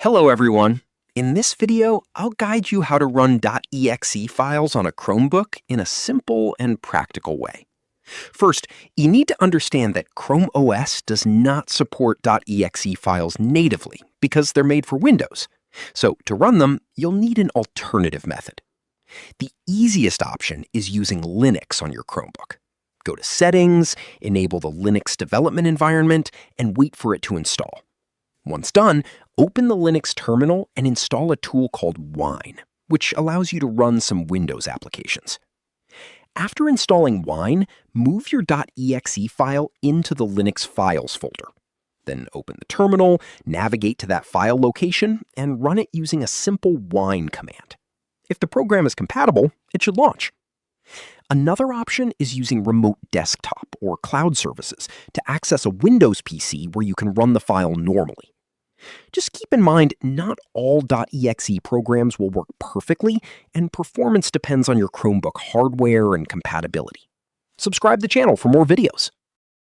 Hello everyone. In this video, I'll guide you how to run .exe files on a Chromebook in a simple and practical way. First, you need to understand that Chrome OS does not support .exe files natively because they're made for Windows. So to run them, you'll need an alternative method. The easiest option is using Linux on your Chromebook. Go to Settings, enable the Linux development environment, and wait for it to install. Once done, open the Linux terminal and install a tool called Wine, which allows you to run some Windows applications. After installing Wine, move your .exe file into the Linux files folder. Then open the terminal, navigate to that file location, and run it using a simple Wine command. If the program is compatible, it should launch. Another option is using Remote Desktop or cloud services to access a Windows PC where you can run the file normally. Just keep in mind, not all .exe programs will work perfectly, and performance depends on your Chromebook hardware and compatibility. Subscribe to the channel for more videos.